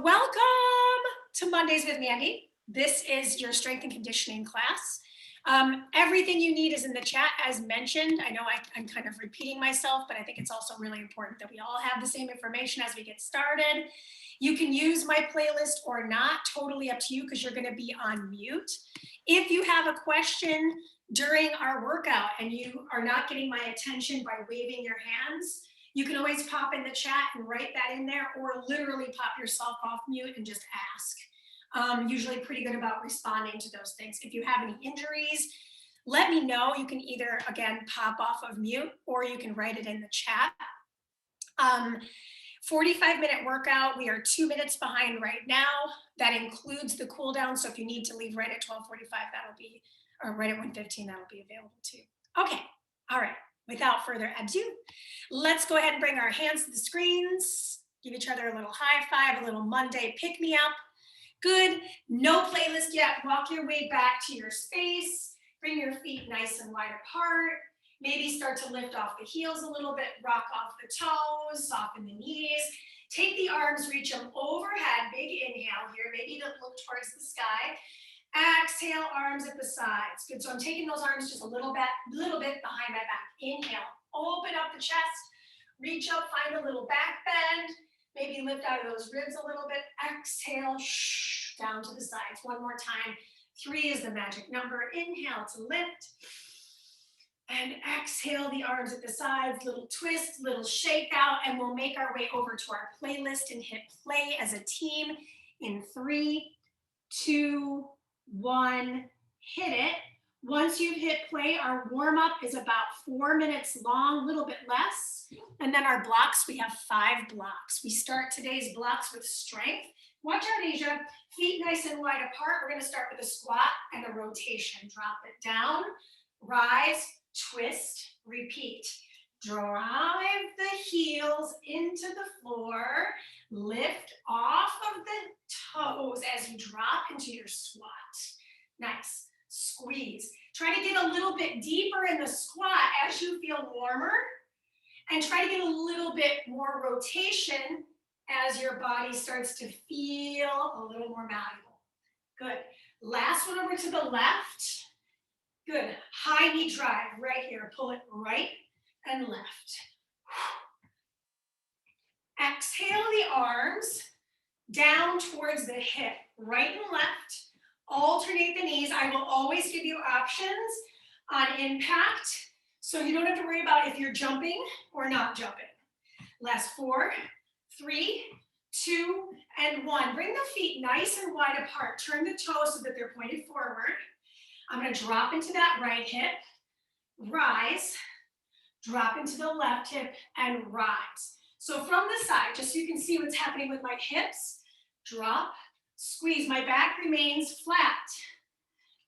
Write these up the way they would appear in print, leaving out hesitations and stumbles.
Welcome to Mondays with Mandee. This is your strength and conditioning class. Everything you need is in the chat as mentioned. I know I'm kind of repeating myself, but I think it's also really important that we all have the same information as we get started. You can use my playlist or not, totally up to you because you're going to be on mute. If you have a question during our workout and you are not getting my attention by waving your hands, you can always pop in the chat and write that in there, or literally pop yourself off mute and just ask. Usually pretty good about responding to those things. If you have any injuries, let me know. You can either, again, pop off of mute, or you can write it in the chat. 45-minute workout. We are 2 minutes behind right now. That includes the cool down. So if you need to leave right at 12:45, that'll be, or right at 1:15, that'll be available too. Okay, all right. Without further ado, let's go ahead and bring our hands to the screens, give each other a little high five, a little Monday pick me up. Good, no playlist yet. Walk your way back to your space. Bring your feet nice and wide apart. Maybe start to lift off the heels a little bit, rock off the toes, soften the knees. Take the arms, reach them overhead, big inhale here. Maybe look towards the sky. Exhale, arms at the sides. Good, so I'm taking those arms just a little bit behind my back. Inhale, open up the chest, reach up, find a little back bend. Maybe lift out of those ribs a little bit. Exhale, down to the sides. One more time. 3 is the magic number. Inhale to lift. And exhale, the arms at the sides, little twist, little shake out, and we'll make our way over to our playlist and hit play as a team in 3, 2, 1, hit it. Once you've hit play, our warm-up is about 4 minutes long, a little bit less. And then our blocks, we have 5 blocks. We start today's blocks with strength. Watch out, Asia. Feet nice and wide apart. We're going to start with a squat and a rotation. Drop it down, rise, twist, repeat. Drive the heels into the floor. Lift off of the toes as you drop into your squat. Nice. Squeeze. Try to get a little bit deeper in the squat as you feel warmer. And try to get a little bit more rotation as your body starts to feel a little more malleable. Good. Last one over to the left. Good. High knee drive right here. Pull it right and left. Exhale the arms down towards the hip, right and left. Alternate the knees. I will always give you options on impact, so you don't have to worry about if you're jumping or not jumping. Last 4, 3, 2, and 1. Bring the feet nice and wide apart. Turn the toes so that they're pointed forward. I'm going to drop into that right hip, rise, drop into the left hip, and rise. So from the side, just so you can see what's happening with my hips, drop, squeeze. My back remains flat.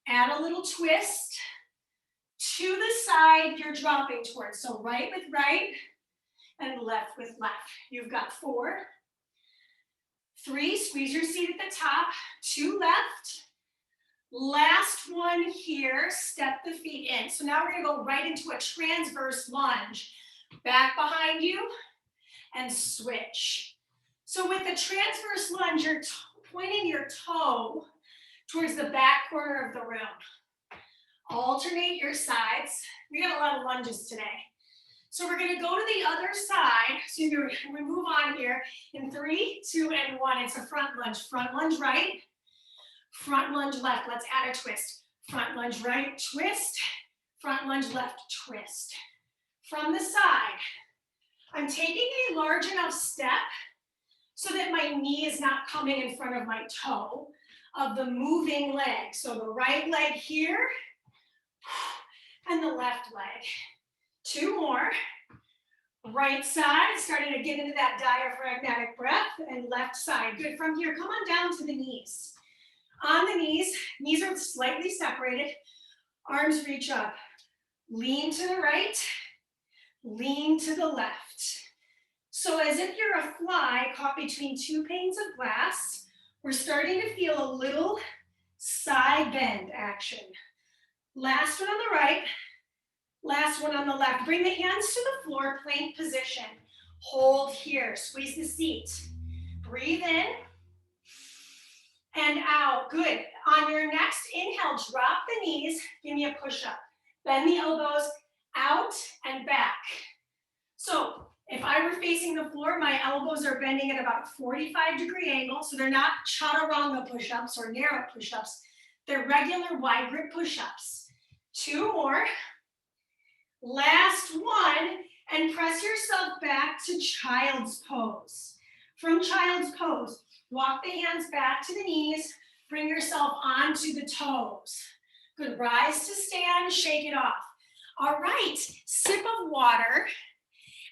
Add a little twist to the side you're dropping towards. So right with right and left with left. You've got 4, 3, squeeze your seat at the top, 2 left. Last one here, step the feet in. So now we're going to go right into a transverse lunge. Back behind you and switch. So with the transverse lunge, you're pointing your toe towards the back corner of the room. Alternate your sides. We got a lot of lunges today. So we're going to go to the other side. So you're going to move on here in 3, 2, and 1. It's a front lunge. Front lunge right. Front lunge left. Let's add a twist. Front lunge right, twist. Front lunge left, twist. From the side, I'm taking a large enough step so that my knee is not coming in front of my toe of the moving leg. So the right leg here and the left leg. 2 more. Right side, starting to get into that diaphragmatic breath, and left side. Good. From here, come on down to the knees. On the knees are slightly separated. Arms reach up. Lean to the right, lean to the left. So as if you're a fly caught between 2 panes of glass, we're starting to feel a little side bend action. Last one on the right, last one on the left. Bring the hands to the floor, plank position. Hold here, squeeze the seat. Breathe in, and out. Good. On your next inhale, drop the knees. Give me a push-up. Bend the elbows out and back. So if I were facing the floor, my elbows are bending at about a 45-degree angle, so they're not chaturanga push-ups or narrow push-ups. They're regular wide grip push-ups. 2 more. Last one, and press yourself back to child's pose. From child's pose, walk the hands back to the knees, bring yourself onto the toes. Good, rise to stand, shake it off. All right, sip of water,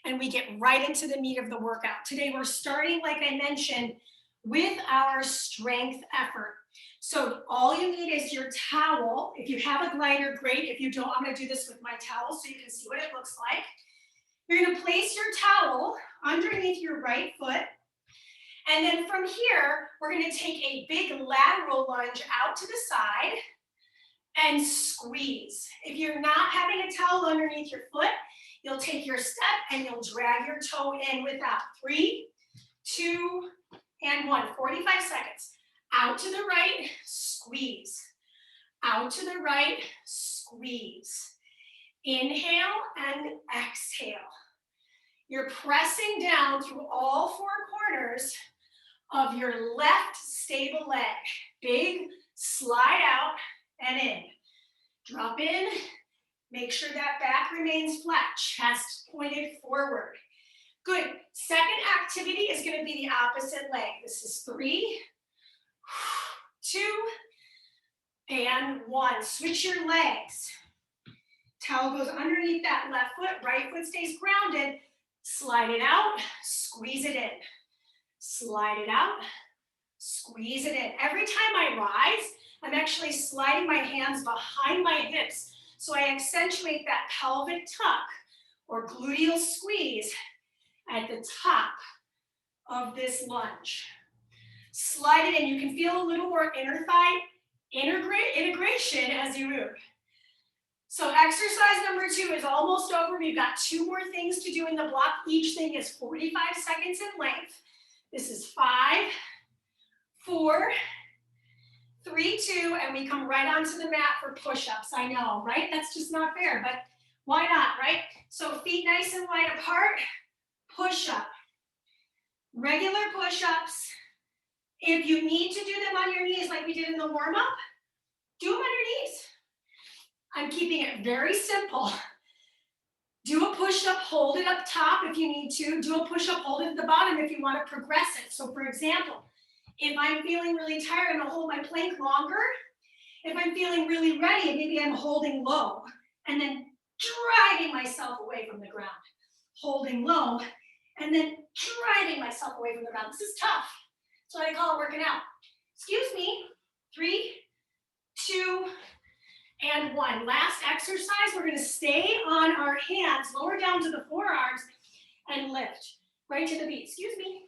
and we get right into the meat of the workout. Today we're starting, like I mentioned, with our strength effort. So all you need is your towel. If you have a glider, great. If you don't, I'm gonna do this with my towel so you can see what it looks like. You're gonna place your towel underneath your right foot. And then from here, we're gonna take a big lateral lunge out to the side and squeeze. If you're not having a towel underneath your foot, you'll take your step and you'll drag your toe in without. 3, 2, and 1. 45 seconds. Out to the right, squeeze. Out to the right, squeeze. Inhale and exhale. You're pressing down through all 4 corners of your left stable leg. Big slide out and in. Drop in. Make sure that back remains flat, chest pointed forward. Good. Second activity is going to be the opposite leg. This is 3, 2, and 1. Switch your legs. Towel goes underneath that left foot. Right foot stays grounded. Slide it out. Squeeze it in. Slide it out. Squeeze it in. Every time I rise, I'm actually sliding my hands behind my hips. So I accentuate that pelvic tuck or gluteal squeeze at the top of this lunge. Slide it in. You can feel a little more inner thigh integration as you move. So exercise number 2 is almost over. We've got 2 more things to do in the block. Each thing is 45 seconds in length. This is 5, 4, 3, 2, and we come right onto the mat for push-ups. I know, right? That's just not fair, but why not, right? So feet nice and wide apart, push-up. Regular push-ups. If you need to do them on your knees like we did in the warm-up, do them on your knees. I'm keeping it very simple. Do a push-up, hold it up top if you need to. Do a push-up, hold it at the bottom if you want to progress it. So for example, if I'm feeling really tired, I'm gonna hold my plank longer. If I'm feeling really ready, maybe I'm holding low and then driving myself away from the ground. Holding low and then driving myself away from the ground. This is tough. That's what I call it working out. Excuse me. 3, 2, and 1. Last exercise, we're gonna stay on our hands, lower down to the forearms and lift right to the beat. Excuse me.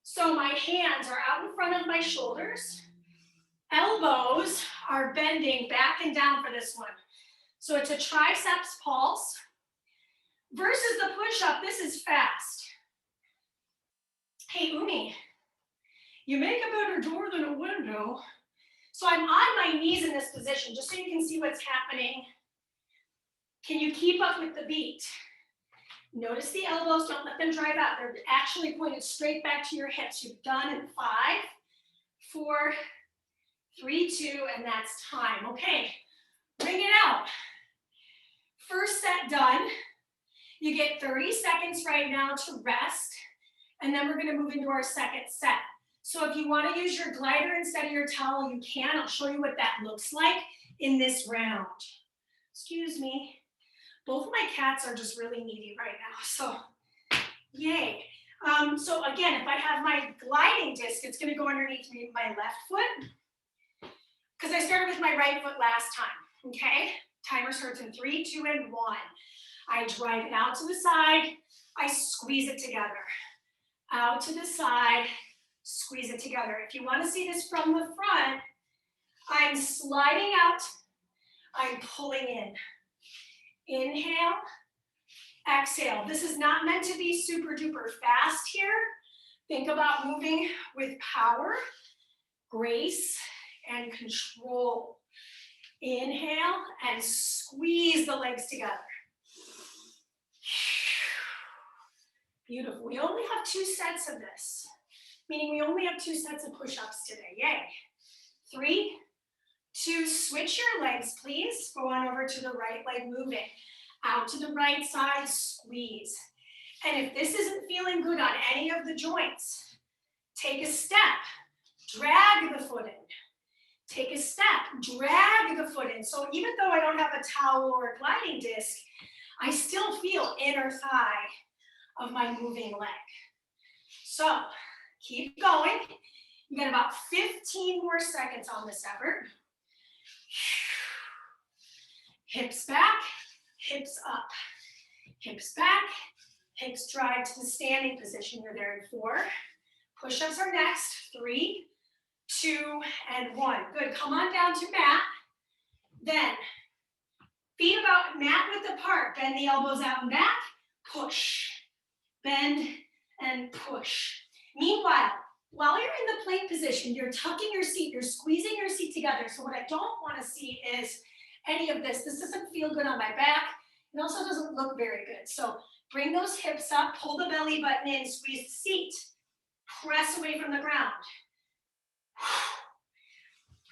So my hands are out in front of my shoulders. Elbows are bending back and down for this one. So it's a triceps pulse. Versus the push-up, this is fast. Hey, Umi, you make a better door than a window. So I'm on my knees in this position, just so you can see what's happening. Can you keep up with the beat? Notice the elbows, don't let them drive out. They're actually pointed straight back to your hips. You've done in 5, 4, 3, 2, and that's time. Okay, bring it out. First set done. You get 30 seconds right now to rest, and then we're gonna move into our second set. So if you wanna use your glider instead of your towel, you can. I'll show you what that looks like in this round. Excuse me. Both of my cats are just really needy right now, so yay. So again, if I have my gliding disc, it's gonna go underneath my left foot, because I started with my right foot last time, okay? Timer starts in 3, 2, and 1. I drive it out to the side, I squeeze it together. Out to the side, squeeze it together. If you wanna see this from the front, I'm sliding out, I'm pulling in. Inhale, exhale. This is not meant to be super duper fast here. Think about moving with power. Grace and control. Inhale and squeeze the legs together. Beautiful. We only have 2 sets of this, meaning we only have 2 sets of push-ups today. Yay. 3, 2, switch your legs, please. Go on over to the right leg, moving. Out to the right side, squeeze. And if this isn't feeling good on any of the joints, take a step, drag the foot in. Take a step, drag the foot in. So even though I don't have a towel or a gliding disc, I still feel inner thigh of my moving leg. So keep going. You got about 15 more seconds on this effort. Hips back, hips up. Hips back, hips drive to the standing position. You're there in 4. Push-ups are next. 3, 2, and 1. Good. Come on down to mat. Then feet about mat width apart. Bend the elbows out and back. Push. Bend and push. Meanwhile, while you're in the plank position, you're tucking your seat, you're squeezing your seat together. So what I don't want to see is any of this. This doesn't feel good on my back. It also doesn't look very good. So bring those hips up, pull the belly button in, squeeze the seat. Press away from the ground.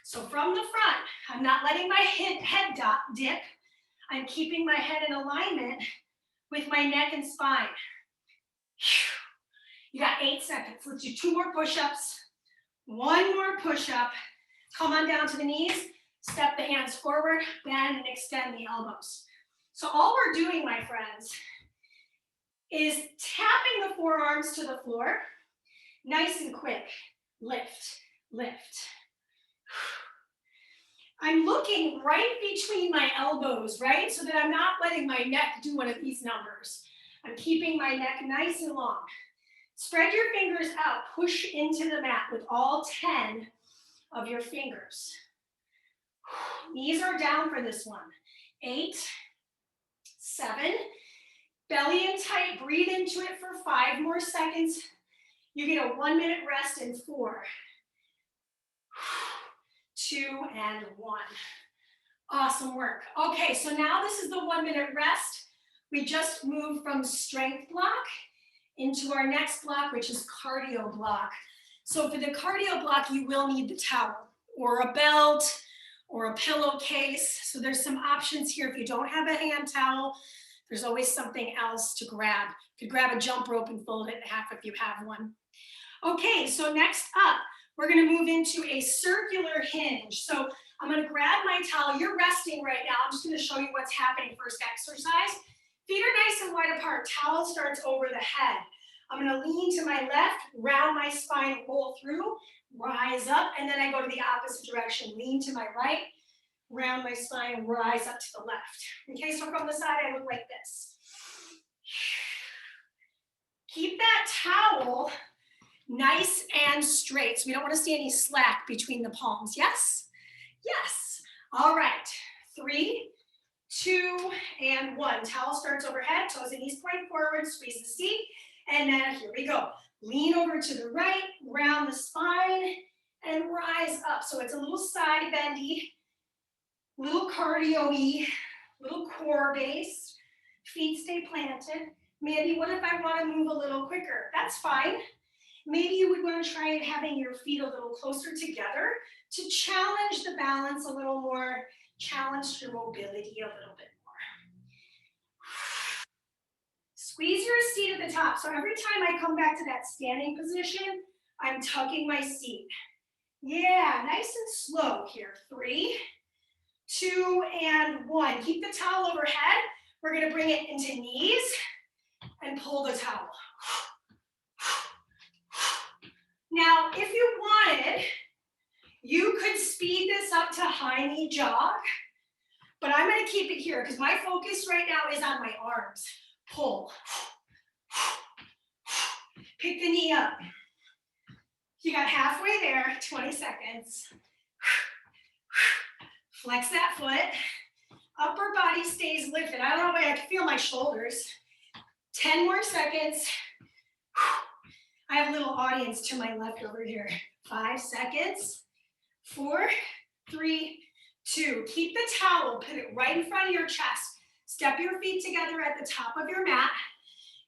So from the front, I'm not letting my head dip. I'm keeping my head in alignment with my neck and spine. You got 8 seconds. Let's do 2 more push-ups. 1 more push-up. Come on down to the knees. Step the hands forward, bend and extend the elbows. So all we're doing, my friends, is tapping the forearms to the floor. Nice and quick. Lift, lift. I'm looking right between my elbows, right? So that I'm not letting my neck do one of these numbers. I'm keeping my neck nice and long. Spread your fingers out. Push into the mat with all 10 of your fingers. Knees are down for this one. 8, 7. Belly in tight. Breathe into it for 5 more seconds. You get a 1-minute rest in 4, 2, and 1. Awesome work. Okay, so now this is the 1-minute rest. We just moved from strength block into our next block, which is cardio block. So for the cardio block, you will need the towel or a belt or a pillowcase. So there's some options here. If you don't have a hand towel, there's always something else to grab. You could grab a jump rope and fold it in half if you have one. Okay, so next up, we're gonna move into a circular hinge. So I'm gonna grab my towel. You're resting right now. I'm just gonna show you what's happening first exercise. Feet are nice and wide apart. Towel starts over the head. I'm gonna lean to my left, round my spine, roll through, rise up, and then I go to the opposite direction. Lean to my right, round my spine, rise up to the left. Okay, so from the side, I look like this. Keep that towel nice and straight. So we don't want to see any slack between the palms. Yes? Yes. All right. 3, 2, and 1. Towel starts overhead, toes and knees point forward, squeeze the seat, and then here we go. Lean over to the right, round the spine, and rise up. So it's a little side bendy, little cardio-y, little core base. Feet stay planted. Mandee, what if I want to move a little quicker? That's fine. Maybe you would want to try having your feet a little closer together to challenge the balance a little more, challenge your mobility a little bit more. Squeeze your seat at the top. So every time I come back to that standing position, I'm tucking my seat. Yeah, nice and slow here. 3, 2, and 1. Keep the towel overhead. We're going to bring it into knees and pull the towel. Now, if you wanted, you could speed this up to high knee jog, but I'm going to keep it here because my focus right now is on my arms. Pull. Pick the knee up. You got halfway there, 20 seconds. Flex that foot. Upper body stays lifted. I don't know if I can feel my shoulders. 10 more seconds. I have a little audience to my left over here. 5 seconds. 4, 3, 2. Keep the towel, put it right in front of your chest. Step your feet together at the top of your mat.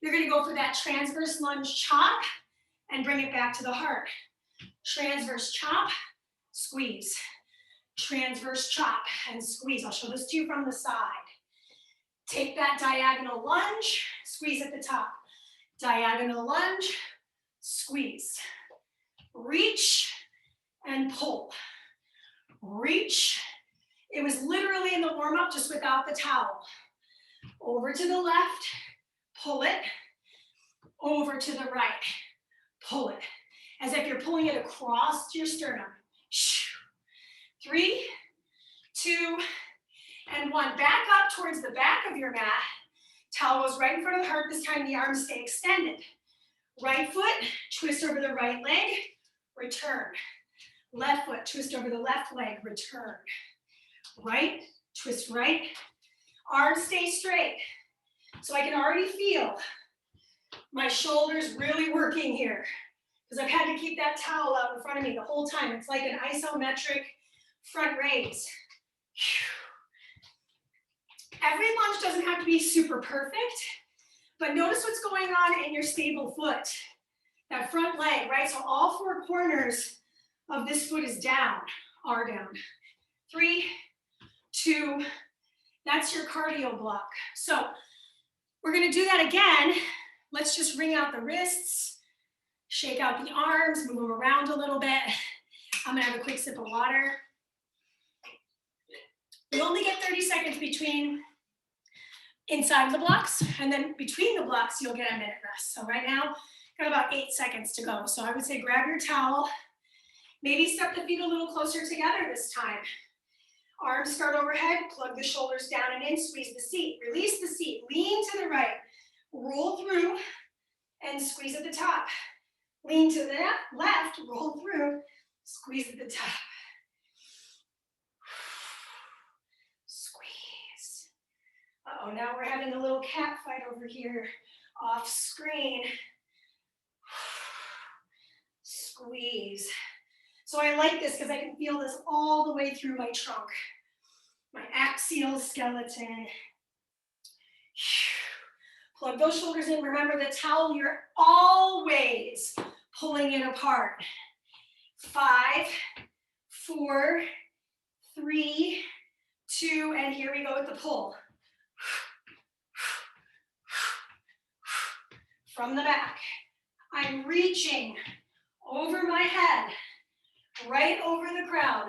You're gonna go for that transverse lunge chop and bring it back to the heart. Transverse chop, squeeze. Transverse chop and squeeze. I'll show this to you from the side. Take that diagonal lunge, squeeze at the top. Diagonal lunge, squeeze. Reach and pull. Reach. It was literally in the warm-up, just without the towel. Over to the left, pull it. Over to the right, pull it. As if you're pulling it across your sternum. 3, 2, and 1. Back up towards the back of your mat. Towel goes right in front of the heart. This time the arms stay extended. Right foot, twist over the right leg, return. Left foot, twist over the left leg, return. Right, twist right. Arms stay straight. So I can already feel my shoulders really working here because I've had to keep that towel out in front of me the whole time. It's like an isometric front raise. Every lunge doesn't have to be super perfect, but notice what's going on in your stable foot. That front leg, right? So all 4 corners of this foot is down, are down. 3, 2, that's your cardio block. So we're gonna do that again. Let's just wring out the wrists, shake out the arms, move them around a little bit. I'm gonna have a quick sip of water. We only get 30 seconds between inside the blocks, and then between the blocks, you'll get a minute rest. So right now, got about 8 seconds to go. So I would say grab your towel, maybe step the feet a little closer together this time. Arms start overhead, plug the shoulders down and in, squeeze the seat, release the seat, lean to the right, roll through, and squeeze at the top. Lean to the left, roll through, squeeze at the top. Squeeze. Uh-oh, now we're having a little cat fight over here, off screen. Squeeze. So I like this because I can feel this all the way through my trunk, my axial skeleton. Plug those shoulders in. Remember the towel, you're always pulling it apart. 5, 4, 3, 2, and here we go with the pull. From the back. I'm reaching over my head, right over the crown.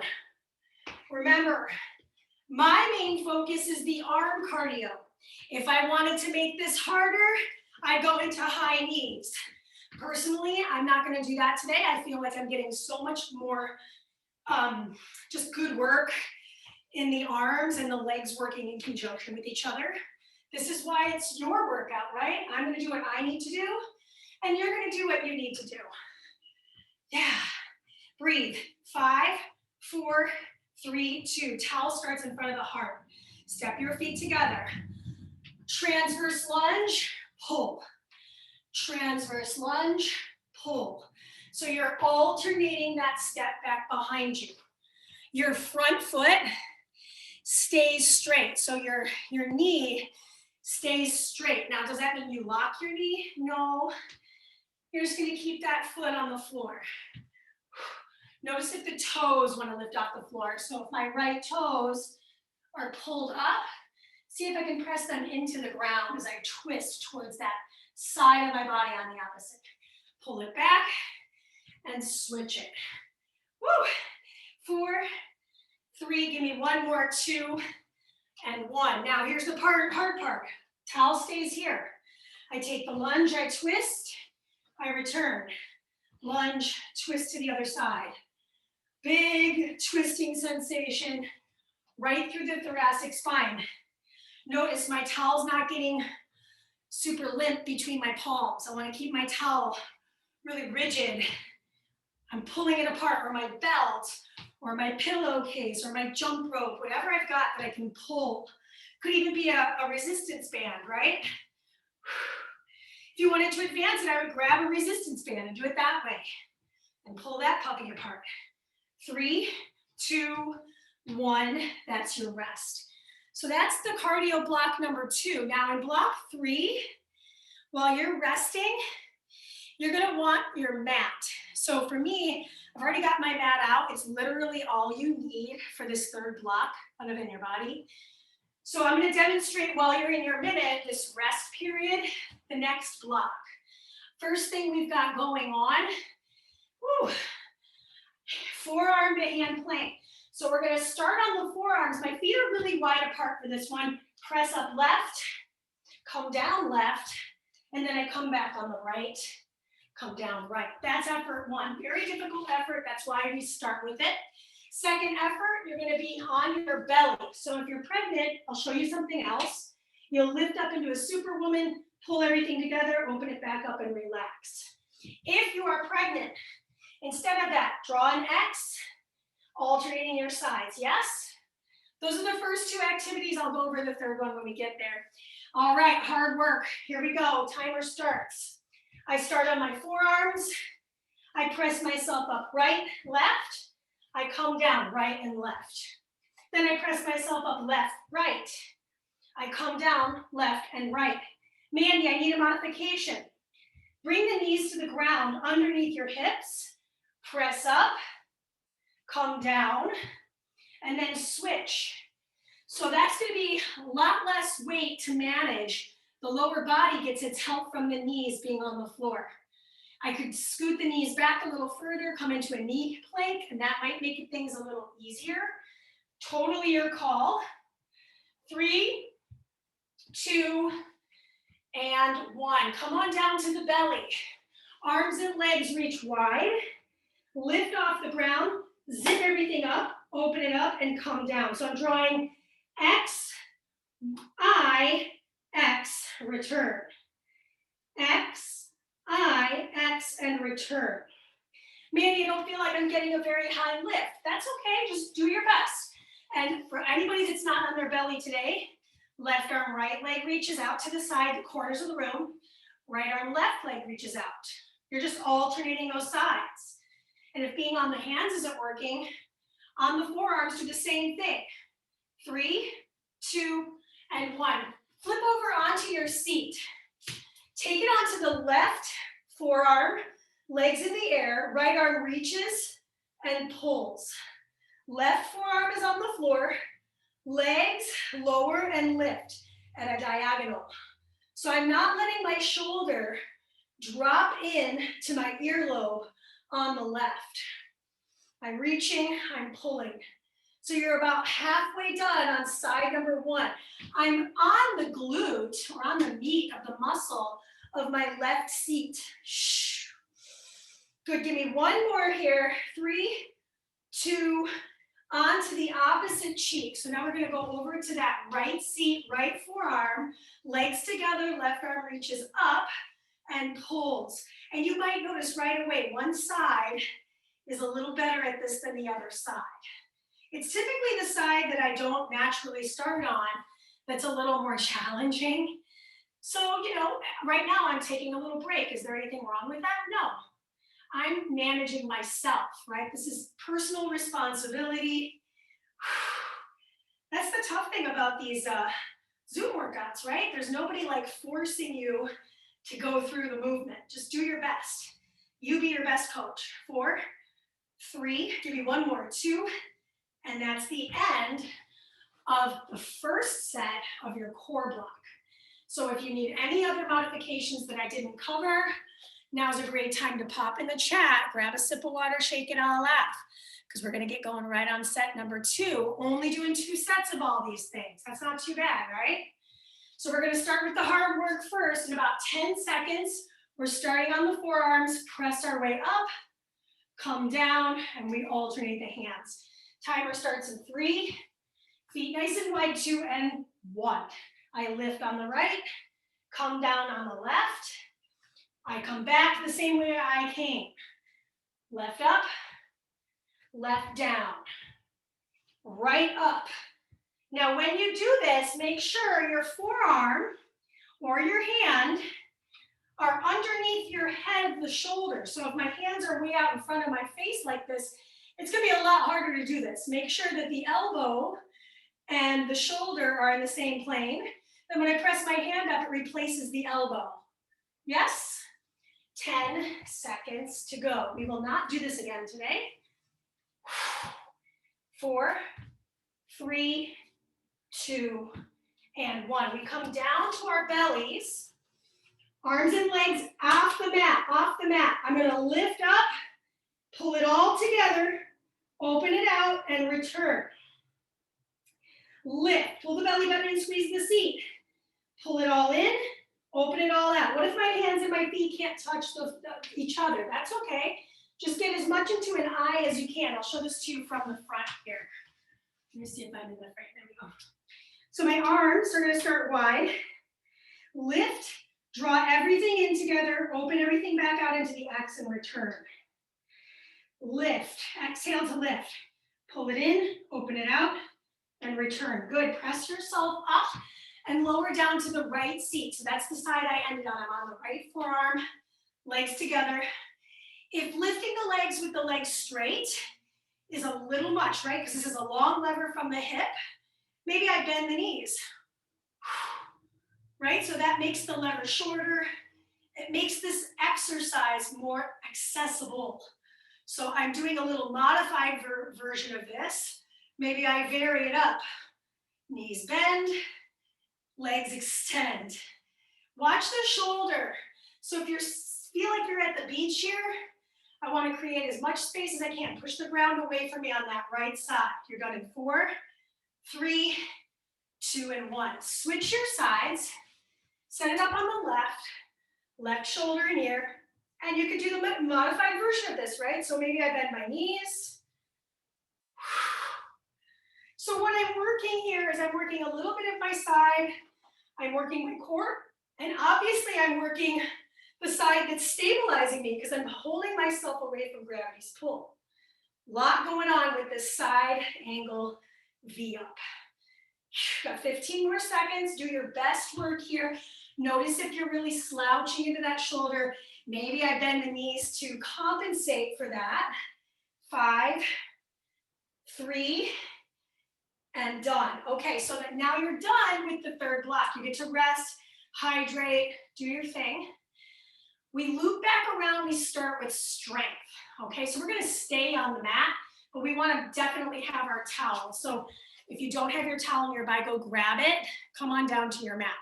Remember, my main focus is the arm cardio. If I wanted to make this harder, I go into high knees. Personally, I'm not going to do that today. I feel like I'm getting so much more just good work in the arms and the legs working in conjunction with each other. This is why it's your workout, right? I'm going to do what I need to do, and you're going to do what you need to do. Yeah. Breathe. 5, 4, 3, 2. Towel starts in front of the heart. Step your feet together. Transverse lunge, pull. Transverse lunge, pull. So you're alternating that step back behind you. Your front foot stays straight. So your knee stays straight. Now, does that mean you lock your knee? No. You're just going to keep that foot on the floor. Notice if the toes want to lift off the floor. So if my right toes are pulled up, see if I can press them into the ground as I twist towards that side of my body on the opposite. Pull it back and switch it. Woo! 4, 3, give me 1 more, 2, and 1. Now here's the hard part. Towel stays here. I take the lunge, I twist, I return. Lunge, twist to the other side. Big twisting sensation right through the thoracic spine. Notice my towel's not getting super limp between my palms. I want to keep my towel really rigid. I'm pulling it apart, or my belt, or my pillowcase, or my jump rope, whatever I've got that I can pull. Could even be a resistance band, right? If you wanted to advance it, I would grab a resistance band and do it that way. And pull that puppy apart. 3, 2, 1, that's your rest. So that's the cardio block number 2. Now in block 3, while you're resting, you're gonna want your mat. So for me, I've already got my mat out. It's literally all you need for this third block, other than your body. So I'm gonna demonstrate while you're in your minute, this rest period, the next block. First thing we've got going on, forearm to hand plank. So we're gonna start on the forearms. My feet are really wide apart for this one. Press up left, come down left, and then I come back on the right, come down right. That's effort 1. Very difficult effort. That's why we start with it. Second effort, you're gonna be on your belly. So if you're pregnant, I'll show you something else. You'll lift up into a superwoman, pull everything together, open it back up and relax. If you are pregnant, instead of that, draw an X, alternating your sides, yes? Those are the first 2 activities. I'll go over the third one when we get there. All right, hard work. Here we go, timer starts. I start on my forearms. I press myself up right, left. I come down right and left. Then I press myself up left, right. I come down left and right. Mandee, I need a modification. Bring the knees to the ground underneath your hips. Press up, come down, and then switch. So that's gonna be a lot less weight to manage. The lower body gets its help from the knees being on the floor. I could scoot the knees back a little further, come into a knee plank, and that might make things a little easier. Totally your call. 3, 2, and 1. Come on down to the belly. Arms and legs reach wide. Lift off the ground, zip everything up, open it up, and come down. So I'm drawing X, I, X, return. X, I, X, and return. Maybe you don't feel like I'm getting a very high lift. That's okay, just do your best. And for anybody that's not on their belly today, left arm, right leg reaches out to the side, the corners of the room. Right arm, left leg reaches out. You're just alternating those sides. And if being on the hands isn't working, on the forearms do the same thing. 3, 2, and 1. Flip over onto your seat. Take it onto the left forearm, legs in the air, right arm reaches and pulls. Left forearm is on the floor, legs lower and lift at a diagonal. So I'm not letting my shoulder drop in to my earlobe on the left. I'm reaching, I'm pulling. So you're about halfway done on side number 1. I'm on the glute or on the meat of the muscle of my left seat. Shh. Good, give me 1 more here. 3, 2, onto the opposite cheek. So now we're gonna go over to that right seat, right forearm, legs together, left arm reaches up and pulls. And you might notice right away, one side is a little better at this than the other side. It's typically the side that I don't naturally start on that's a little more challenging. So, right now I'm taking a little break. Is there anything wrong with that? No. I'm managing myself, right? This is personal responsibility. That's the tough thing about these Zoom workouts, right? There's nobody like forcing you to go through the movement. Just do your best. You be your best coach. 4, 3, give me 1 more, 2, and that's the end of the first set of your core block. So if you need any other modifications that I didn't cover, now's a great time to pop in the chat, grab a sip of water, shake it, I'll laugh, because we're gonna get going right on set number 2, only doing 2 sets of all these things. That's not too bad, right? So we're gonna start with the hard work first. In about 10 seconds, we're starting on the forearms, press our way up, come down, and we alternate the hands. Timer starts in 3, feet nice and wide, 2, and 1. I lift on the right, come down on the left. I come back the same way I came. Left up, left down, right up. Now when you do this, make sure your forearm or your hand are underneath your head of the shoulder. So if my hands are way out in front of my face like this, It's gonna be a lot harder to do this. Make sure that the elbow and the shoulder are in the same plane. Then when I press my hand up, it replaces the elbow. Yes? 10 seconds to go. We will not do this again today. 4, 3, 2, and 1. We come down to our bellies. Arms and legs off the mat, off the mat. I'm gonna lift up, pull it all together, open it out, and return. Lift, pull the belly button and squeeze the seat. Pull it all in, open it all out. What if my hands and my feet can't touch each other? That's okay. Just get as much into an eye as you can. I'll show this to you from the front here. Let me see if I'm in the front. There we go. So my arms are gonna start wide. Lift, draw everything in together, open everything back out into the X and return. Lift, exhale to lift. Pull it in, open it out, and return. Good, press yourself up and lower down to the right seat. So that's the side I ended on. I'm on the right forearm, legs together. If lifting the legs with the legs straight is a little much, right? Because this is a long lever from the hip, maybe I bend the knees, right? So that makes the lever shorter. It makes this exercise more accessible. So I'm doing a little modified version of this. Maybe I vary it up. Knees bend, legs extend. Watch the shoulder. So if you feel like you're at the beach here, I want to create as much space as I can. Push the ground away from me on that right side. You're done in 4, 3, 2, and 1. Switch your sides. Set it up on the left shoulder in here. And you could do the modified version of this, right? So maybe I bend my knees. So what I'm working here is I'm working a little bit of my side. I'm working my core. And obviously I'm working the side that's stabilizing me because I'm holding myself away from gravity's pull. A lot going on with this side angle V up. Got 15 more seconds. Do your best work here. Notice if you're really slouching into that shoulder. Maybe I bend the knees to compensate for that. 5, 3, and done. Okay, so that now you're done with the third block. You get to rest, hydrate, do your thing. We loop back around, we start with strength. Okay, so we're gonna stay on the mat, but we wanna definitely have our towel. So if you don't have your towel nearby, go grab it, come on down to your mat.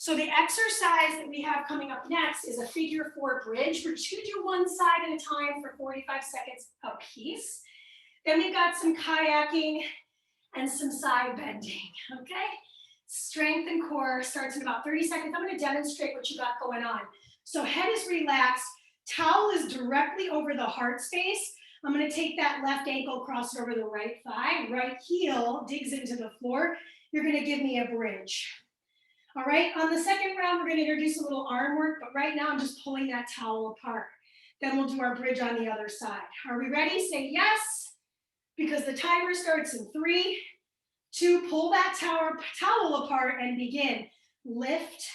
So the exercise that we have coming up next is a figure 4 bridge. We're just gonna do one side at a time for 45 seconds a piece. Then we've got some kayaking and some side bending, okay? Strength and core starts in about 30 seconds. I'm gonna demonstrate what you got going on. So head is relaxed, towel is directly over the heart space. I'm gonna take that left ankle, cross it over the right thigh, right heel digs into the floor. You're gonna give me a bridge. All right, on the second round, we're gonna introduce a little arm work, but right now I'm just pulling that towel apart. Then we'll do our bridge on the other side. Are we ready? Say yes, because the timer starts in 3, 2, pull that towel apart and begin. Lift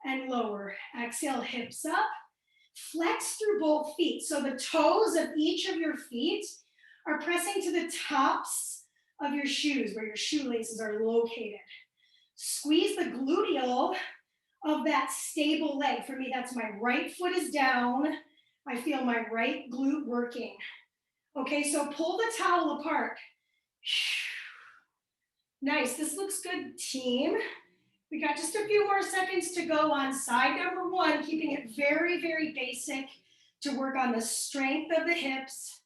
and lower. Exhale, hips up. Flex through both feet. So the toes of each of your feet are pressing to the tops of your shoes where your shoelaces are located. Squeeze the gluteal of that stable leg. For me, that's my right foot is down. I feel my right glute working. Okay, so pull the towel apart. Nice, this looks good, team. We got just a few more seconds to go on side number 1, keeping it very, very basic to work on the strength of the hips.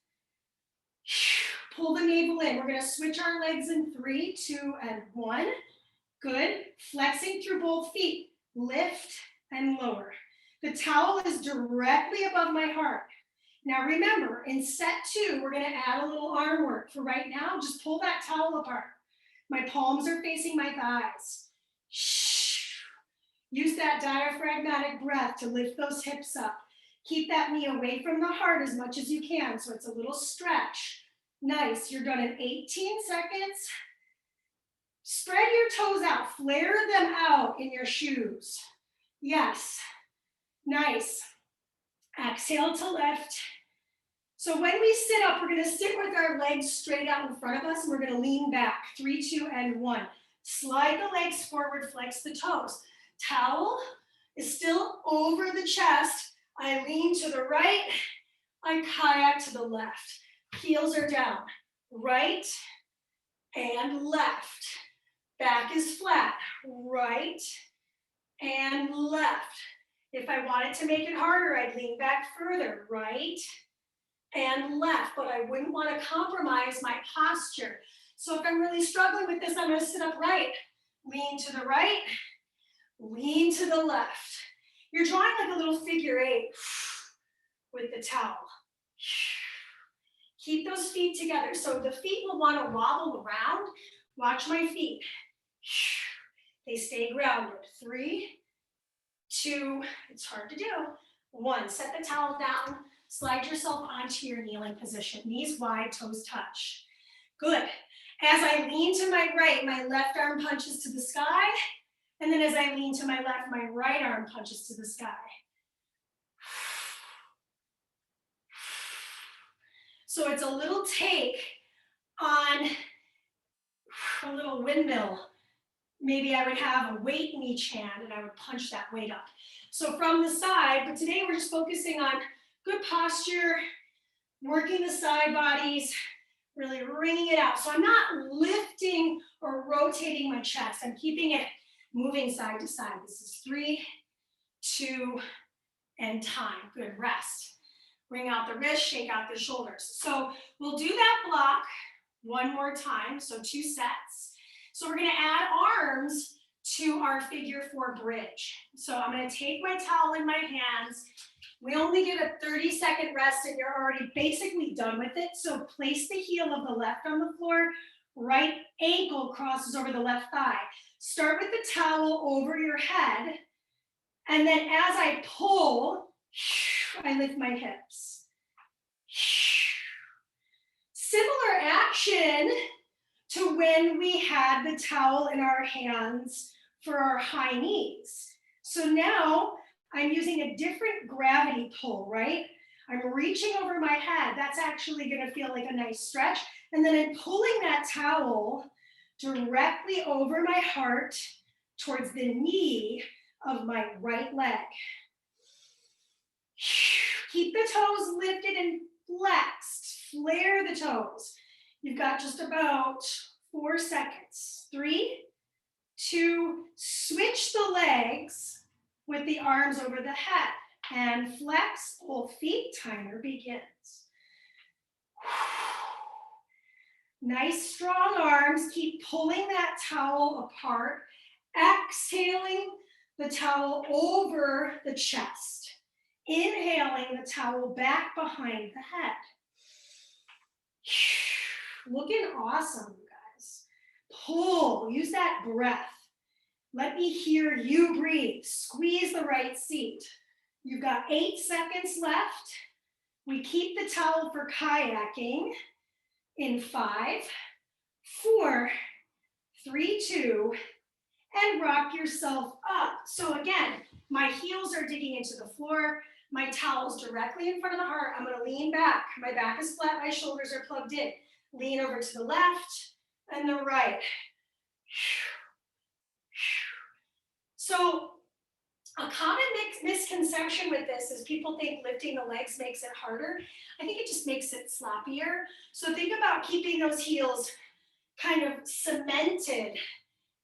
Pull the navel in. We're gonna switch our legs in 3, 2, and 1. Good, flexing through both feet. Lift and lower. The towel is directly above my heart. Now remember, in set 2, we're gonna add a little arm work. For right now, just pull that towel apart. My palms are facing my thighs. Use that diaphragmatic breath to lift those hips up. Keep that knee away from the heart as much as you can, so it's a little stretch. Nice, you're done in 18 seconds. Spread your toes out, flare them out in your shoes. Yes, nice. Exhale to lift. So when we sit up, we're gonna sit with our legs straight out in front of us, and we're gonna lean back. 3, 2, and 1. Slide the legs forward, flex the toes. Towel is still over the chest. I lean to the right, I kayak to the left. Heels are down, right and left. Back is flat, right and left. If I wanted to make it harder, I'd lean back further, right and left, but I wouldn't want to compromise my posture. So if I'm really struggling with this, I'm going to sit up right, lean to the right, lean to the left. You're drawing like a little figure 8 with the towel. Keep those feet together. So the feet will want to wobble around. Watch my feet. They stay grounded. 3, 2, it's hard to do. 1, set the towel down. Slide yourself onto your kneeling position. Knees wide, toes touch. Good. As I lean to my right, my left arm punches to the sky. And then as I lean to my left, my right arm punches to the sky. So it's a little take on a little windmill. Maybe I would have a weight in each hand and I would punch that weight up. So from the side, but today we're just focusing on good posture, working the side bodies, really wringing it out. So I'm not lifting or rotating my chest. I'm keeping it moving side to side. This is 3, 2, and time. Good, rest. Bring out the wrist, shake out the shoulders. So we'll do that block one more time, so 2 sets. So we're gonna add arms to our figure 4 bridge. So I'm gonna take my towel in my hands. We only get a 30-second rest and you're already basically done with it. So place the heel of the left on the floor, right ankle crosses over the left thigh. Start with the towel over your head. And then as I pull, I lift my hips. Similar action to when we had the towel in our hands for our high knees. So now I'm using a different gravity pull, right? I'm reaching over my head. That's actually gonna feel like a nice stretch. And then I'm pulling that towel directly over my heart towards the knee of my right leg. Keep the toes lifted and flexed. Flare the toes. You've got just about 4 seconds. 3, 2, switch the legs with the arms over the head. And flex both feet, timer begins. Nice strong arms. Keep pulling that towel apart. Exhaling the towel over the chest. Inhaling the towel back behind the head. Looking awesome, you guys. Pull, use that breath. Let me hear you breathe. Squeeze the right seat. You've got 8 seconds left. We keep the towel for kayaking in 5, 4, 3, 2, and rock yourself up. So again, my heels are digging into the floor. My towel's directly in front of the heart. I'm gonna lean back. My back is flat, my shoulders are plugged in. Lean over to the left and the right. So a common misconception with this is people think lifting the legs makes it harder. I think it just makes it sloppier. So think about keeping those heels kind of cemented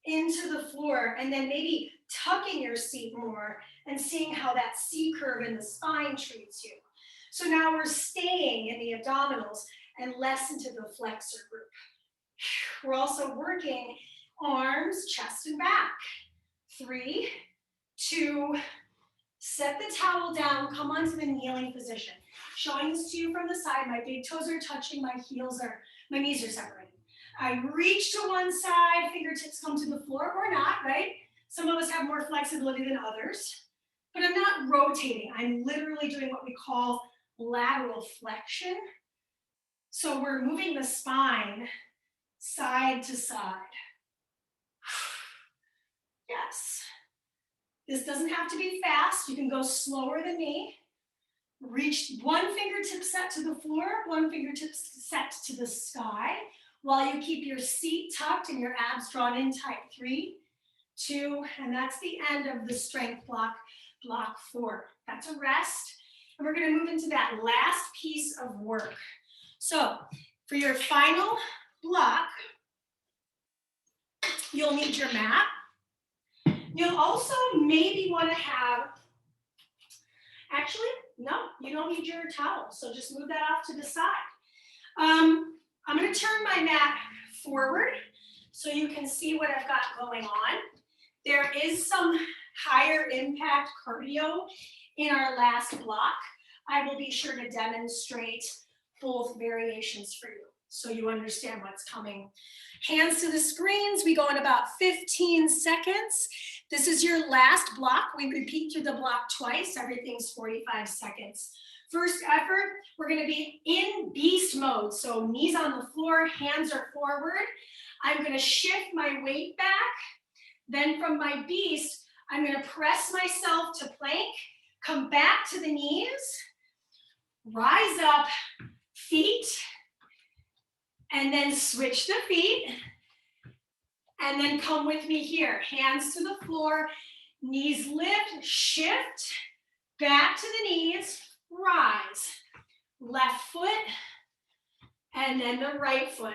into the floor and then maybe tucking your seat more and seeing how that C curve in the spine treats you. So now we're staying in the abdominals and less into the flexor group. We're also working arms, chest, and back. 3, 2, set the towel down, come onto the kneeling position. Showing this to you from the side, my big toes are touching, my knees are separated. I reach to one side, fingertips come to the floor, or not, right? Some of us have more flexibility than others, but I'm not rotating. I'm literally doing what we call lateral flexion. So we're moving the spine side to side. Yes. This doesn't have to be fast. You can go slower than me. Reach one fingertip set to the floor, one fingertip set to the sky, while you keep your seat tucked and your abs drawn in tight. 3, 2, and that's the end of the strength block, block 4. That's a rest. And we're gonna move into that last piece of work. So for your final block, you'll need your mat. You'll also maybe wanna have, actually, no, you don't need your towel, so just move that off to the side. I'm gonna turn my mat forward so you can see what I've got going on. There is some higher impact cardio in our last block. I will be sure to demonstrate both variations for you so you understand what's coming. Hands to the screens, we go in about 15 seconds. This is your last block. We repeat through the block twice, everything's 45 seconds. First effort, we're gonna be in beast mode. So knees on the floor, hands are forward. I'm gonna shift my weight back. Then from my beast, I'm gonna press myself to plank, come back to the knees, rise up, feet, and then switch the feet. And then come with me here, hands to the floor, knees lift, shift, back to the knees, rise. Left foot, and then the right foot.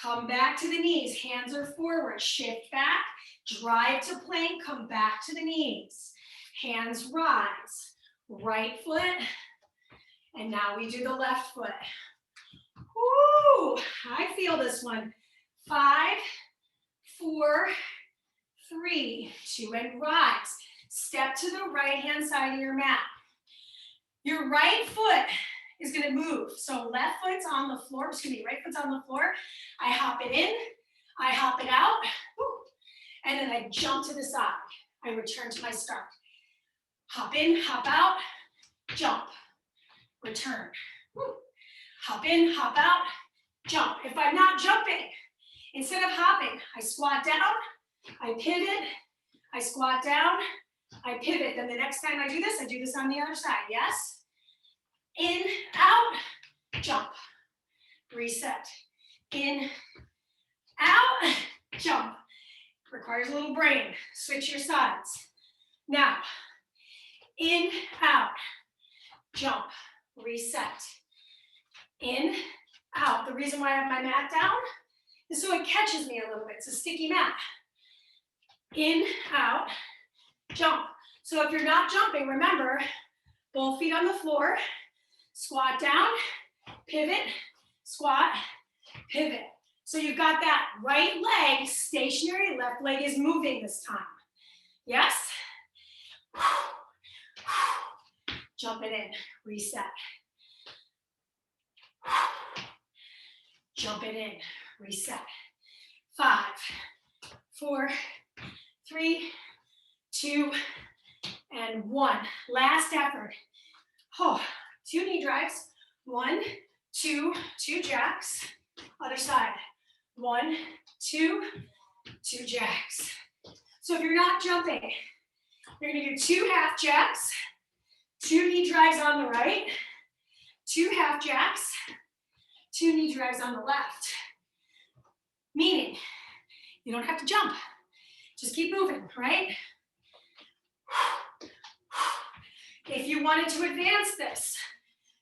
Come back to the knees, hands are forward, shift back, drive to plank, come back to the knees. Hands rise, right foot, and now we do the left foot. Woo, I feel this one. 5, 4, 3, 2, and rise. Step to the right-hand side of your mat. Your right foot is gonna move. So left foot's on the floor, excuse me, right foot's on the floor. I hop it in, I hop it out, and then I jump to the side. I return to my start. Hop in, hop out, jump, return. Hop in, hop out, jump. If I'm not jumping, instead of hopping, I squat down, I pivot, I squat down, I pivot. Then the next time I do this on the other side, yes? In, out, jump, reset. In, out, jump. Requires a little brain. Switch your sides. Now, in, out, jump, reset. In, out. The reason why I have my mat down is so it catches me a little bit. It's a sticky mat. In, out, jump. So if you're not jumping, remember, both feet on the floor, squat down, pivot, squat, pivot. So you've got that right leg stationary, left leg is moving this time. Yes? Jump it in, reset. Jump it in, reset. 5, 4, 3, 2, and 1. Last effort. 2 knee drives. 1, 2, 2 jacks. Other side. 1, 2, 2 jacks. So if you're not jumping, you're gonna do 2 half jacks, 2 knee drives on the right, 2 half jacks, 2 knee drives on the left. Meaning, you don't have to jump. Just keep moving, right? If you wanted to advance this,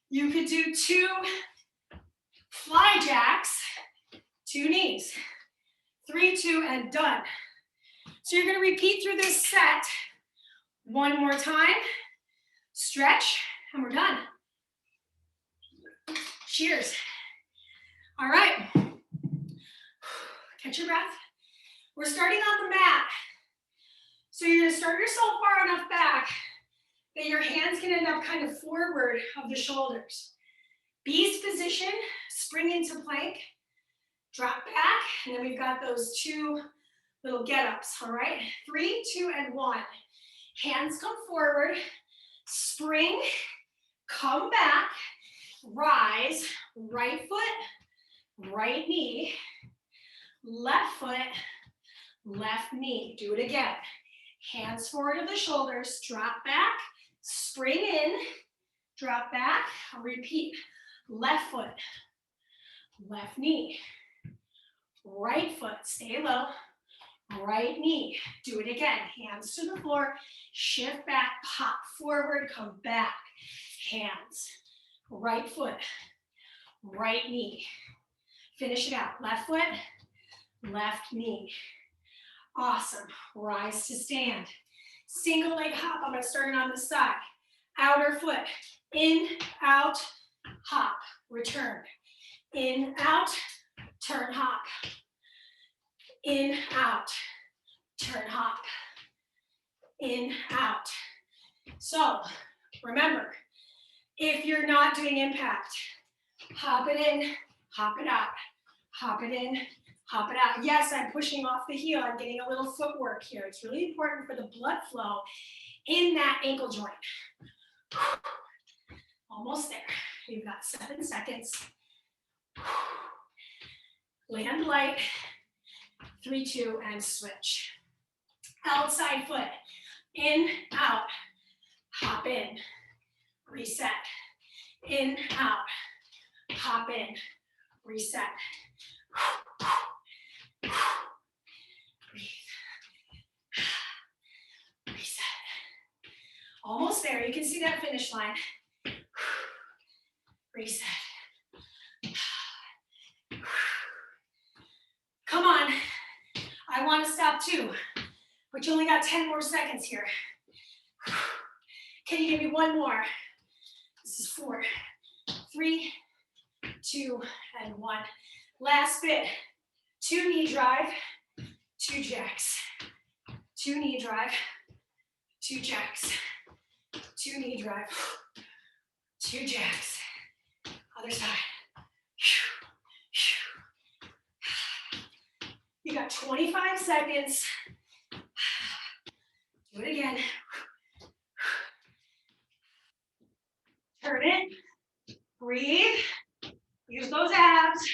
you could do 2 fly jacks, 2 knees, 3, 2, and done. So you're gonna repeat through this set 1 more time, stretch, and we're done. Cheers. All right, catch your breath. We're starting on the mat. So you're gonna start yourself far enough back that your hands can end up kind of forward of the shoulders. Beast position, spring into plank, drop back, and then we've got those 2 little get-ups, all right? 3, 2, and 1. Hands come forward, spring, come back, rise, right foot, right knee, left foot, left knee. Do it again. Hands forward of the shoulders, drop back, Spring in, drop back, I'll repeat. Left foot, left knee, right foot, stay low, right knee. Do it again, hands to the floor, shift back, pop forward, come back. Hands, right foot, right knee. Finish it out, left foot, left knee. Awesome, rise to stand. Single leg hop, I'm gonna start it on the side. Outer foot, in, out, hop, return. In, out, turn, hop. In, out, turn, hop. In, out. So, remember, if you're not doing impact, hop it in, hop it out. Hop it in, hop it out. Yes, I'm pushing off the heel. I'm getting a little footwork here. It's really important for the blood flow in that ankle joint. Almost there. You've got 7 seconds. Land light. 3, 2, and switch. Outside foot. In, out. Hop in. Reset. In, out. Hop in. Reset. Breathe. Reset. Almost there. You can see that finish line. Reset. Come on. I want to stop too, but you only got 10 more seconds here. Can you give me one more? This is 4, 3, 2, and 1. Last bit. 2 knee drive, 2 jacks. 2 knee drive, 2 jacks. 2 knee drive, 2 jacks. Other side. You got 25 seconds. Do it again. Turn it. Breathe. Use those abs.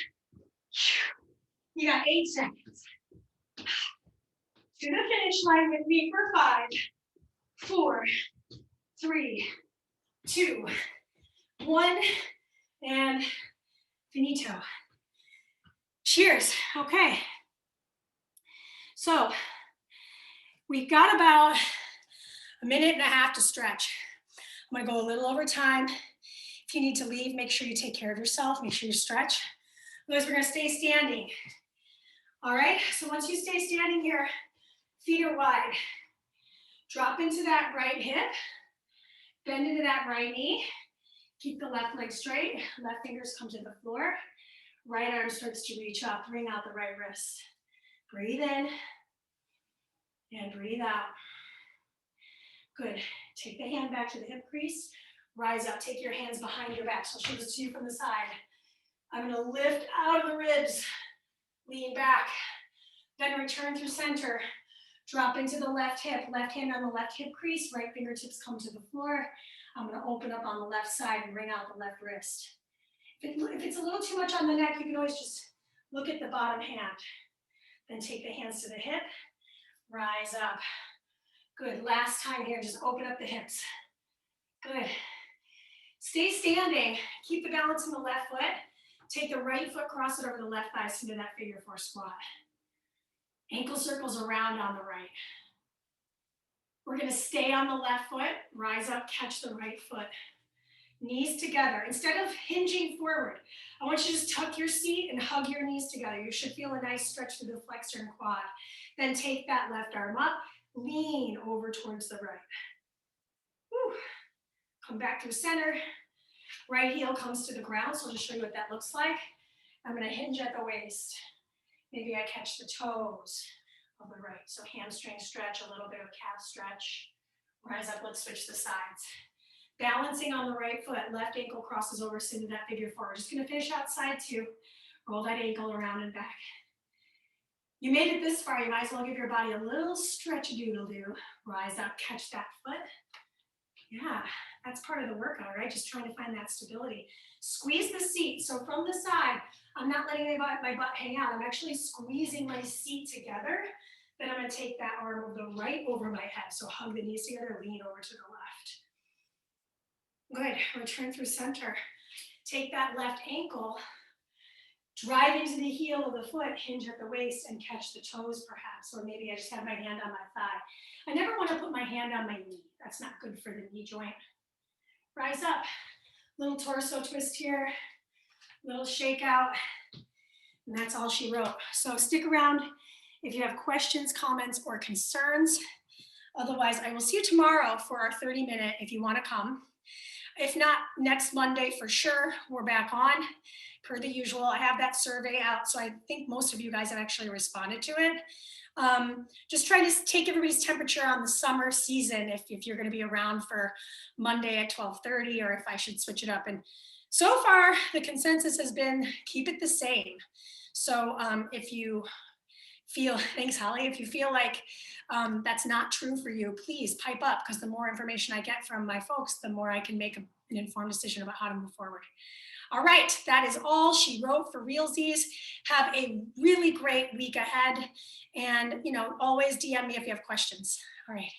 You got 8 seconds. To the finish line with me for 5, 4, 3, 2, 1, and finito. Cheers. Okay. So we've got about a minute and a half to stretch. I'm gonna go a little over time. If you need to leave, make sure you take care of yourself. Make sure you stretch. Otherwise, we're gonna stay standing. All right, so once you stay standing here, feet are wide. Drop into that right hip. Bend into that right knee. Keep the left leg straight. Left fingers come to the floor. Right arm starts to reach up. Bring out the right wrist. Breathe in and breathe out. Good. Take the hand back to the hip crease. Rise up. Take your hands behind your back. So I'll show this to you from the side. I'm going to lift out of the ribs. Lean back. Then return through center. Drop into the left hip. Left hand on the left hip crease. Right fingertips come to the floor. I'm going to open up on the left side and bring out the left wrist. If it's a little too much on the neck, you can always just look at the bottom hand. Then take the hands to the hip. Rise up. Good. Last time here, just open up the hips. Good. Stay standing. Keep the balance in the left foot. Take the right foot, cross it over the left thigh into that figure 4 squat. Ankle circles around on the right. We're going to stay on the left foot. Rise up, catch the right foot. Knees together. Instead of hinging forward, I want you to just tuck your seat and hug your knees together. You should feel a nice stretch through the flexor and quad. Then take that left arm up. Lean over towards the right. Whew. Come back through center. Right heel comes to the ground, so I'll just show you what that looks like. I'm going to hinge at the waist. Maybe I catch the toes of the right. So hamstring stretch, a little bit of calf stretch. Rise up, let's switch the sides. Balancing on the right foot, left ankle crosses over into that figure 4. We're just going to finish outside 2. Roll that ankle around and back. You made it this far, you might as well give your body a little stretch-a-doodle-doo. Rise up, catch that foot. Yeah, that's part of the workout, right? Just trying to find that stability. Squeeze the seat. So from the side, I'm not letting my butt hang out. I'm actually squeezing my seat together. Then I'm going to take that arm of the right over my head. So hug the knees together, lean over to the left. Good, return through center. Take that left ankle, drive into the heel of the foot, hinge at the waist, and catch the toes perhaps, or maybe I just have my hand on my thigh. I never want to put my hand on my knee. That's not good for the knee joint. Rise up, little torso twist here, little shake out, and that's all she wrote. So stick around if you have questions, comments, or concerns. Otherwise, I will see you tomorrow for our 30-minute if you want to come. If not, next Monday for sure, we're back on. Per the usual, I have that survey out, so I think most of you guys have actually responded to it. Just trying to take everybody's temperature on the summer season, if you're going to be around for Monday at 12:30, or if I should switch it up. And so far, the consensus has been keep it the same. So if you feel, thanks Holly, if you feel like that's not true for you, please pipe up, because the more information I get from my folks, the more I can make an informed decision about how to move forward. All right, that is all she wrote for realsies. Have a really great week ahead, and always DM me if you have questions. All right.